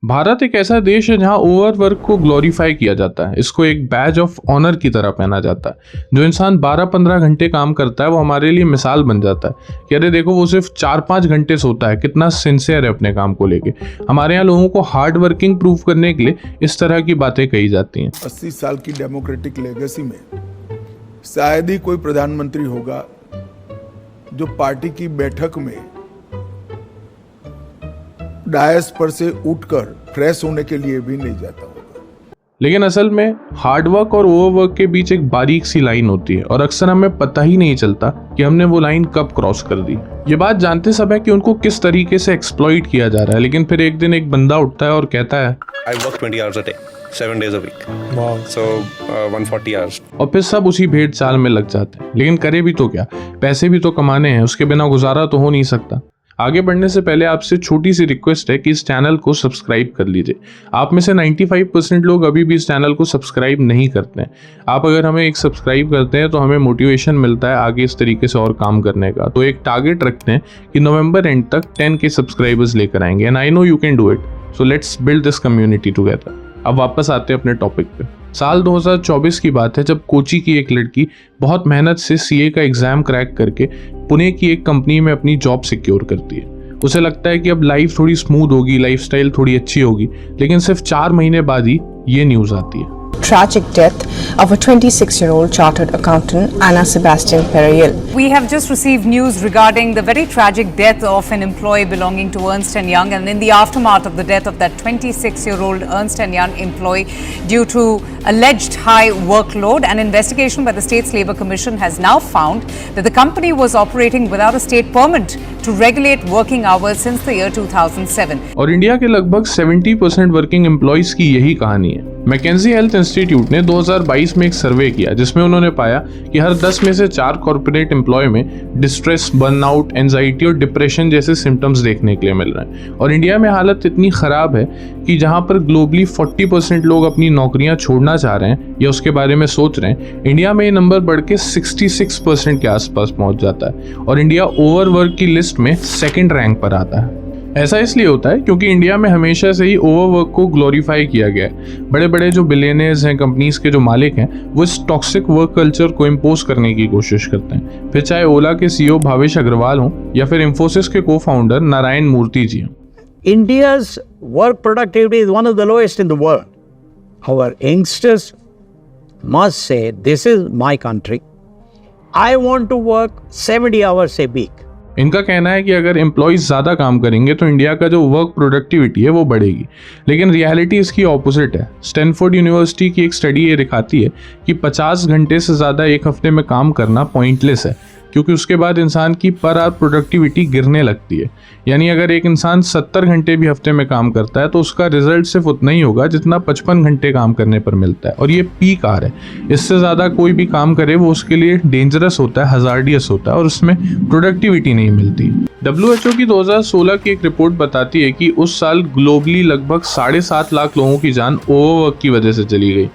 भारत एक ऐसा देश है जहां ओवरवर्क को ग्लोरीफाई किया जाता है। इसको एक बैज ऑफ ऑनर की तरह पहना जाता है। जो इंसान 12-15 घंटे काम करता है वो हमारे लिए मिसाल बन जाता है कि अरे देखो वो सिर्फ 4-5 घंटे सोता है, कितना सिंसियर है अपने काम को लेके। हमारे यहाँ लोगों को हार्ड वर्किंग प्रूव करने के लिए इस तरह की बातें कही जाती हैं। 80 साल की डेमोक्रेटिक लेगेसी में शायद ही कोई प्रधानमंत्री होगा जो पार्टी की बैठक में डायस पर से उठकर फ्रेश होने के लिए भी नहीं जाता होगा। लेकिन असल में हार्डवर्क और ओवरवर्क के बीच एक बारीक सी लाइन होती है और अक्सर हमें पता ही नहीं चलता कि हमने वो लाइन कब क्रॉस कर दी। ये बात जानते सब है कि उनको किस तरीके से एक्सप्लॉइट किया जा रहा है। लेकिन फिर एक दिन एक बंदा उठता है और कहता है I work 20 hours a day, 7 days a week. Wow. So 140 hours. और फिर सब उसी भेड़ चाल में लग जाते हैं। लेकिन करे भी तो क्या, पैसे भी तो कमाने हैं, उसके बिना गुजारा तो हो नहीं सकता। आगे बढ़ने से पहले आपसे छोटी सी रिक्वेस्ट है कि इस चैनल को सब्सक्राइब कर लीजिए। आप में से 95% लोग अभी भी इस चैनल को सब्सक्राइब नहीं करते हैं। आप अगर हमें एक सब्सक्राइब करते हैं तो हमें मोटिवेशन मिलता है आगे इस तरीके से और काम करने का। तो एक टारगेट रखते हैं कि नवंबर एंड तक 10K सब्सक्राइबर्स लेकर आएंगे and I know you can do it. So let's build this community together. अब वापस आते हैं अपने टॉपिक पे। साल 2024 की बात है जब कोची की एक लड़की बहुत मेहनत से सीए का एग्जाम क्रैक करके पुणे की एक कंपनी में अपनी जॉब सिक्योर करती है। उसे लगता है कि अब लाइफ थोड़ी स्मूथ होगी, लाइफस्टाइल थोड़ी अच्छी होगी। लेकिन सिर्फ 4 महीने बाद ही ये न्यूज़ आती है। Tragic death of a 26-year-old chartered accountant, Anna Sebastian Perriel. We have just received news regarding the very tragic death of an employee belonging to Ernst & Young, and in the aftermath of the death of that 26-year-old Ernst & Young employee due to alleged high workload, an investigation by the State's Labour Commission has now found that the company was operating without a state permit to regulate working hours since the year 2007. और India के लगभग 70% working employees की यही कहानी है। McKenzie health institute ने 2022 में एक सर्वे किया जिसमें उन्होंने पाया कि हर 10 में से 4 कॉर्पोरेट एम्प्लॉय में डिस्ट्रेस, बर्नआउट, एंजाइटी और डिप्रेशन जैसे सिम्टम्स देखने के लिए मिल रहे हैं। और इंडिया में हालत इतनी ख़राब है कि जहां पर ग्लोबली 40% लोग अपनी नौकरियां छोड़ना चाह रहे हैं या उसके बारे में सोच रहे हैं, इंडिया में ये नंबर बढ़ के 66% के आसपास पहुंच जाता है और इंडिया ओवरवर्क की लिस्ट में 2nd रैंक पर आता है। ऐसा इसलिए होता है क्योंकि इंडिया में हमेशा से ही ओवरवर्क को ग्लोरीफाई किया गया है। बड़े बड़े जो बिलियनर्स हैं, कंपनीज के जो मालिक हैं, वो इस टॉक्सिक वर्क कल्चर को इम्पोज करने की कोशिश करते हैं। फिर चाहे ओला के सीईओ भावेश अग्रवाल हों या फिर इंफोसिस के को फाउंडर नारायण मूर्ति जी हों। India's work productivity is one of the lowest in the world. Our youngsters must say, this is my country. I want to work 70 hours a week. इनका कहना है कि अगर एम्प्लॉइज ज़्यादा काम करेंगे तो इंडिया का जो वर्क प्रोडक्टिविटी है वो बढ़ेगी। लेकिन रियलिटी इसकी ऑपोजिट है। स्टैनफोर्ड यूनिवर्सिटी की एक स्टडी ये दिखाती है कि 50 घंटे से ज़्यादा एक हफ्ते में काम करना पॉइंटलेस है, क्योंकि उसके बाद इंसान की पर आवर प्रोडक्टिविटी गिरने लगती है। यानी अगर एक इंसान 70 घंटे भी हफ्ते में काम करता है तो उसका रिजल्ट सिर्फ उतना ही होगा जितना 55 घंटे काम करने पर मिलता है। और ये पीक आवर है। इससे ज़्यादा कोई भी काम करे वो उसके लिए डेंजरस होता है, हजार्डियस होता है और उसमें प्रोडक्टिविटी नहीं मिलती। WHO की 2016 की एक रिपोर्ट बताती है कि उस साल ग्लोबली लगभग 7.5 लाख लोगों की जान ओवरवर्क की वजह से चली गई।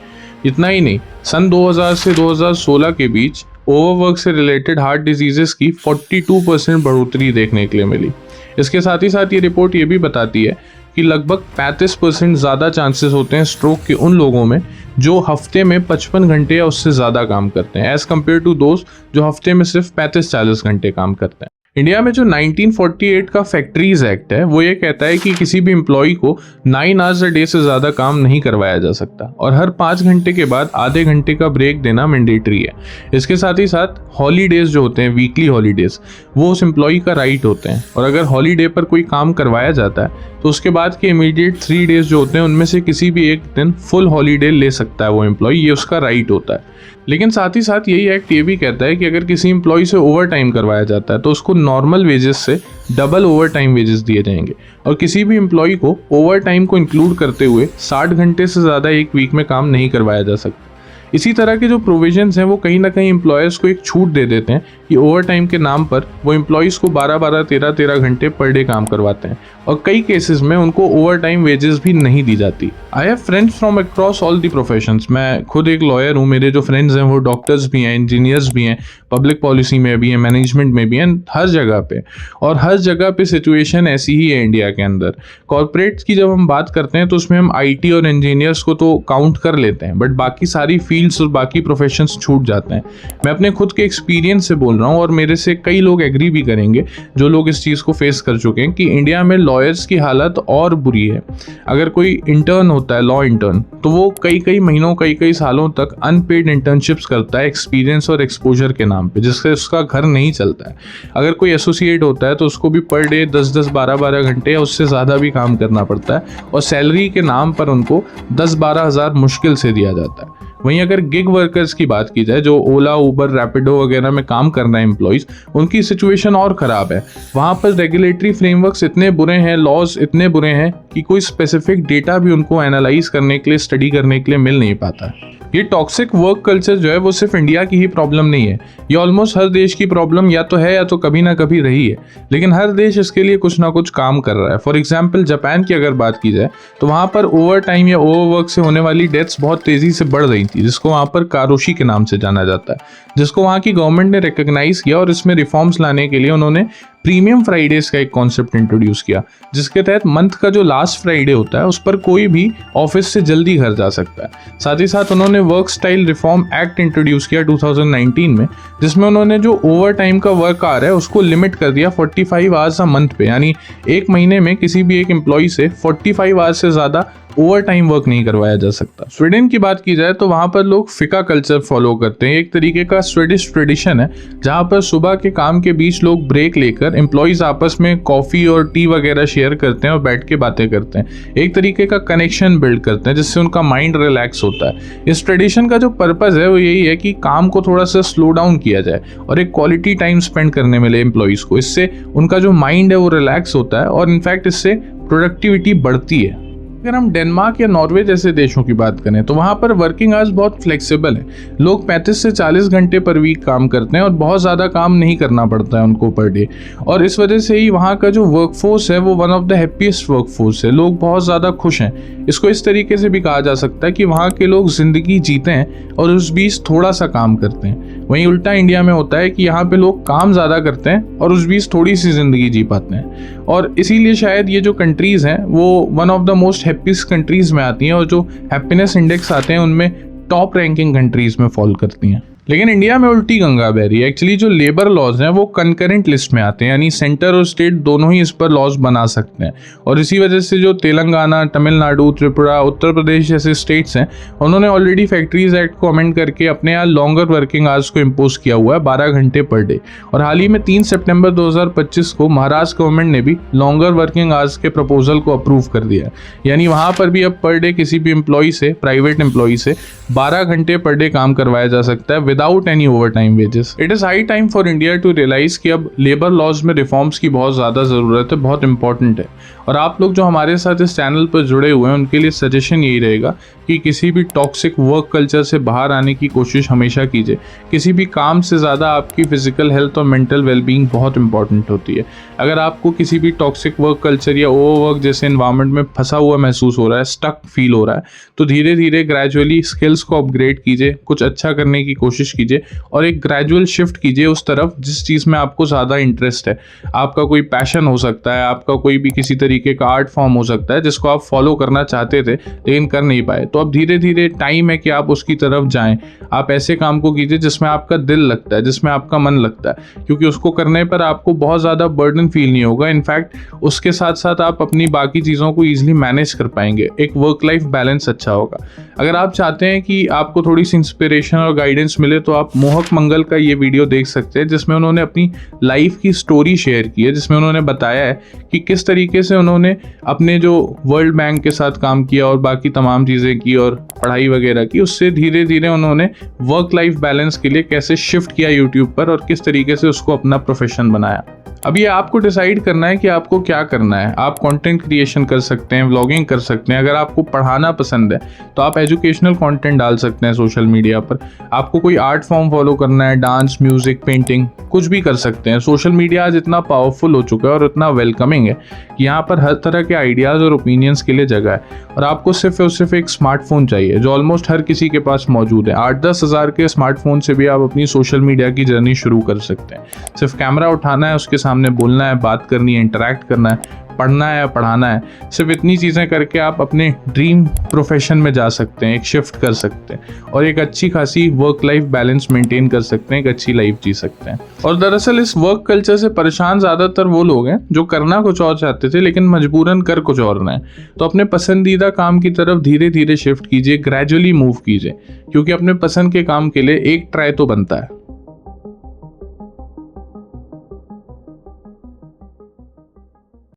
इतना ही नहीं, सन 2000 से 2016 के बीच ओवरवर्क से रिलेटेड हार्ट डिजीजेस की 42% बढ़ोतरी देखने के लिए मिली। इसके साथ ही साथ ये रिपोर्ट ये भी बताती है कि लगभग 35% ज़्यादा चांसेस होते हैं स्ट्रोक के उन लोगों में जो हफ्ते में 55 घंटे या उससे ज़्यादा काम करते हैं, एज़ कम्पेयर टू दोस्त जो हफ्ते में सिर्फ 35-40 घंटे काम करते हैं। इंडिया में जो 1948 का फैक्ट्रीज एक्ट है वो ये कहता है कि किसी भी एम्प्लॉय को 9 आवर्स अ डे से ज़्यादा काम नहीं करवाया जा सकता और हर 5 घंटे के बाद आधे घंटे का ब्रेक देना मैंडेटरी है। इसके साथ ही साथ हॉलीडेज जो होते हैं, वीकली हॉलीडेज, वो उस एम्प्लॉय का राइट होते हैं और अगर हॉलीडे पर कोई काम करवाया जाता है तो उसके बाद के इमीडिएट 3 डेज जो होते हैं उनमें से किसी भी एक दिन फुल हॉलीडे ले सकता है वो एम्प्लॉय, ये उसका राइट होता है। लेकिन साथ ही साथ यही एक्ट ये भी कहता है कि अगर किसी एम्प्लॉय से ओवर टाइम करवाया जाता है तो उसको नॉर्मल वेजेस से डबल ओवर टाइम वेजेस दिए जाएंगे और किसी भी एम्प्लॉय को ओवर टाइम को इंक्लूड करते हुए 60 घंटे से ज़्यादा एक वीक में काम नहीं करवाया जा सकता। इसी तरह के जो प्रोविजंस हैं वो कहीं ना कहीं एम्प्लॉयर्स को एक छूट दे देते हैं कि ओवर टाइम के नाम पर वो एम्प्लॉयज़ को 12-12, 13-13 घंटे पर डे काम करवाते हैं और कई केसेस में उनको ओवर टाइम वेजेस भी नहीं दी जाती। I have friends from across all the professions. मैं खुद एक लॉयर हूँ, मेरे जो फ्रेंड्स हैं वो डॉक्टर्स भी हैं, इंजीनियर्स भी हैं, पब्लिक पॉलिसी में भी हैं, मैनेजमेंट में भी हैं, हर जगह पे। और हर जगह पे सिचुएशन ऐसी ही है इंडिया के अंदर। कॉर्पोरेट्स की जब हम बात करते हैं तो उसमें हम आईटी और इंजीनियर्स को तो काउंट कर लेते हैं, बट बाकी सारी फील्ड्स और बाकी प्रोफेशंस छूट जाते हैं। मैं अपने खुद के एक्सपीरियंस से बोल रहा हूँ और मेरे से कई लोग एग्री भी करेंगे जो लोग इस चीज़ को फेस कर चुके हैं कि इंडिया में लॉयर्स की हालत और बुरी है। अगर कोई इंटर्न होता है, लॉ इंटर्न, तो वो कई महीनों कई सालों तक अनपेड इंटर्नशिप्स करता है एक्सपीरियंस और एक्सपोजर के नाम पे, जिससे उसका घर नहीं चलता है। अगर कोई एसोसिएट होता है तो उसको भी पर डे 10-10, 12-12 घंटे या उससे ज़्यादा भी काम करना पड़ता है और सैलरी के नाम पर उनको 10-12 हज़ार मुश्किल से दिया जाता है। वहीं अगर गिग वर्कर्स की बात की जाए, जो ओला, उबर, रैपिडो वगैरह में काम कर रहे हैं एम्प्लॉइज़, उनकी सिचुएशन और ख़राब है। वहाँ पर रेगुलेटरी फ्रेमवर्क्स इतने बुरे हैं, लॉज इतने बुरे हैं कि कोई स्पेसिफिक डेटा भी उनको एनालाइज करने के लिए, स्टडी करने के लिए मिल नहीं पाता है। ये टॉक्सिक वर्क कल्चर जो है वो सिर्फ इंडिया की ही प्रॉब्लम नहीं है, ये ऑलमोस्ट हर देश की प्रॉब्लम या तो है या तो कभी ना कभी रही है, लेकिन हर देश इसके लिए कुछ ना कुछ काम कर रहा है। फॉर एग्जाम्पल जापान की अगर बात की जाए तो वहाँ पर ओवर टाइम या ओवरवर्क से होने वाली डेथ्स बहुत तेज़ी से बढ़ रही थी, जिसको वहाँ पर कारोशी के नाम से जाना जाता है, जिसको वहाँ की गवर्नमेंट ने रिकॉग्नाइज किया और इसमें रिफॉर्म्स लाने के लिए उन्होंने प्रीमियम फ्राइडेज का एक कॉन्सेप्ट इंट्रोड्यूस किया, जिसके तहत मंथ का जो लास्ट फ्राइडे होता है उस पर कोई भी ऑफिस से जल्दी घर जा सकता है। साथ ही साथ उन्होंने work style reform act introduce किया 2019 में, जिसमें उन्होंने जो ओवर टाइम का वर्क आ रहा है उसको लिमिट कर दिया 45 आवर्स अ मंथ पे, यानी एक महीने में किसी भी एक एम्प्लॉय से 45 आवर्स से ज़्यादा ओवर टाइम वर्क नहीं करवाया जा सकता। स्वीडन की बात की जाए तो वहाँ पर लोग फिका कल्चर फॉलो करते हैं, एक तरीके का स्वीडिश ट्रेडिशन है जहाँ पर सुबह के काम के बीच लोग ब्रेक लेकर एम्प्लॉइज आपस में कॉफ़ी और टी वगैरह शेयर करते हैं और बैठ के बातें करते हैं, एक तरीके का कनेक्शन बिल्ड करते हैं जिससे उनका माइंड रिलैक्स होता है। इस ट्रेडिशन का जो पर्पज़ है वो यही है कि काम को थोड़ा सा स्लो डाउन किया जाए और एक क्वालिटी टाइम स्पेंड करने मिले एम्प्लॉइज़ को। इससे उनका जो माइंड है वो रिलैक्स होता है और इनफैक्ट इससे प्रोडक्टिविटी बढ़ती है। अगर हम डेनमार्क या नॉर्वे जैसे देशों की बात करें तो वहाँ पर वर्किंग आवर्स बहुत फ्लेक्सिबल है। लोग 35 से 40 घंटे पर वीक काम करते हैं और बहुत ज़्यादा काम नहीं करना पड़ता है उनको पर डे, और इस वजह से ही वहाँ का जो वर्कफोर्स है वो one of the happiest workforce है। लोग बहुत ज़्यादा खुश हैं। इसको इस तरीके से भी कहा जा सकता है कि वहाँ के लोग ज़िंदगी जीते हैं और उस बीच थोड़ा सा काम करते हैं। वहीं उल्टा इंडिया में होता है कि यहाँ पे लोग काम ज़्यादा करते हैं और उस बीच थोड़ी सी ज़िंदगी जी पाते हैं, और इसीलिए शायद ये जो कंट्रीज़ हैं वो one of the most happiest countries में आती हैं और जो हैप्पीनेस इंडेक्स आते हैं उनमें टॉप रैंकिंग कंट्रीज़ में फॉल करती हैं। लेकिन इंडिया में उल्टी गंगा बह रही है। एक्चुअली जो लेबर लॉज हैं वो कंकरेंट लिस्ट में आते हैं, यानी सेंटर और स्टेट दोनों ही इस पर लॉज बना सकते हैं, और इसी वजह से जो तेलंगाना, तमिलनाडु, त्रिपुरा, उत्तर प्रदेश जैसे स्टेट्स हैं उन्होंने ऑलरेडी फैक्ट्रीज एक्ट को अमेंड करके अपने यहाँ लॉन्गर वर्किंग आवर्स को इम्पोज किया हुआ है, 12 घंटे पर डे। और हाल ही में 3 सितंबर 2025 को महाराष्ट्र गवर्नमेंट ने भी लॉन्गर वर्किंग आवर्स के प्रपोजल को अप्रूव कर दिया है, यानी वहाँ पर भी अब पर डे किसी भी एम्प्लॉय से, प्राइवेट एम्प्लॉय से 12 घंटे पर डे काम करवाया जा सकता है without any overtime wages. It is high time for India to realize कि अब लेबर लॉज में रिफॉर्म्स की बहुत ज़्यादा ज़रूरत है, बहुत इंपॉर्टेंट है। और आप लोग जो हमारे साथ इस चैनल पर जुड़े हुए हैं उनके लिए सजेशन यही रहेगा कि किसी भी टॉक्सिक वर्क कल्चर से बाहर आने की कोशिश हमेशा कीजिए। किसी भी काम से ज़्यादा आपकी फिजिकल हेल्थ और मेंटल वेलबींग बहुत इंपॉर्टेंट होती है। अगर आपको किसी भी टॉक्सिक वर्क कल्चर या ओवरवर्क जैसे इन्वायरमेंट में फंसा हुआ महसूस हो रहा है, स्टक फील हो रहा है, तो धीरे धीरे ग्रेजुअली स्किल्स को अपग्रेड कीजिए, कुछ अच्छा करने की कोशिश कीजिए और एक ग्रेजुअल शिफ्ट कीजिए उस तरफ जिस चीज़ में आपको ज़्यादा इंटरेस्ट है। आपका कोई पैशन हो सकता है, आपका कोई भी किसी तरीके का आर्ट फॉर्म हो सकता है जिसको आप फॉलो करना चाहते थे लेकिन कर नहीं पाए, तो अब धीरे धीरे टाइम है कि आप उसकी तरफ जाएं। आप ऐसे काम को कीजिए जिसमें आपका दिल लगता है, जिसमें आपका मन लगता है, क्योंकि उसको करने पर आपको बहुत ज़्यादा बर्डन फील नहीं होगा। इनफैक्ट उसके साथ साथ आप अपनी बाकी चीज़ों को ईजिली मैनेज कर पाएंगे, एक वर्क लाइफ बैलेंस अच्छा होगा। अगर आप चाहते हैं कि आपको थोड़ी सी इंस्पिरेशन और गाइडेंस मिले तो आप मोहक मंगल का ये वीडियो देख सकते हैं जिसमें उन्होंने अपनी लाइफ की स्टोरी शेयर की है, जिसमें उन्होंने बताया है कि किस तरीके से उन्होंने अपने जो वर्ल्ड बैंक के साथ काम किया और बाकी तमाम चीज़ें की और पढ़ाई वगैरह की, उससे धीरे धीरे उन्होंने वर्क लाइफ बैलेंस के लिए कैसे शिफ्ट किया यूट्यूब पर और किस तरीके से उसको अपना प्रोफेशन बनाया। अब ये आपको डिसाइड करना है कि आपको क्या करना है। आप कंटेंट क्रिएशन कर सकते हैं, व्लॉगिंग कर सकते हैं। अगर आपको पढ़ाना पसंद है तो आप एजुकेशनल कंटेंट डाल सकते हैं सोशल मीडिया पर। आपको कोई आर्ट फॉर्म फॉलो करना है, डांस, म्यूजिक, पेंटिंग, कुछ भी कर सकते हैं। सोशल मीडिया आज इतना पावरफुल हो चुका है और इतना वेलकमिंग है कि यहाँ पर हर तरह के आइडियाज़ और ओपिनियंस के लिए जगह है। और आपको सिर्फ और सिर्फ एक स्मार्टफोन चाहिए जो ऑलमोस्ट हर किसी के पास मौजूद है। 8-10 हज़ार के स्मार्टफोन से भी आप अपनी सोशल मीडिया की जर्नी शुरू कर सकते हैं। सिर्फ कैमरा उठाना है, उसके सामने बोलना है, बात करनी है, इंटरेक्ट करना है, पढ़ना है, पढ़ाना है। सिर्फ इतनी चीज़ें करके आप अपने ड्रीम प्रोफेशन में जा सकते हैं, एक शिफ्ट कर सकते हैं और एक अच्छी खासी वर्क लाइफ बैलेंस मेंटेन कर सकते हैं, एक अच्छी लाइफ जी सकते हैं। और दरअसल इस वर्क कल्चर से परेशान ज़्यादातर वो लोग हैं जो करना कुछ और चाहते थे लेकिन मजबूरन कर कुछ और रहे हैं। तो अपने पसंदीदा काम की तरफ धीरे धीरे शिफ्ट कीजिए, ग्रेजुअली मूव कीजिए, क्योंकि अपने पसंद के काम के लिए एक ट्राई तो बनता है।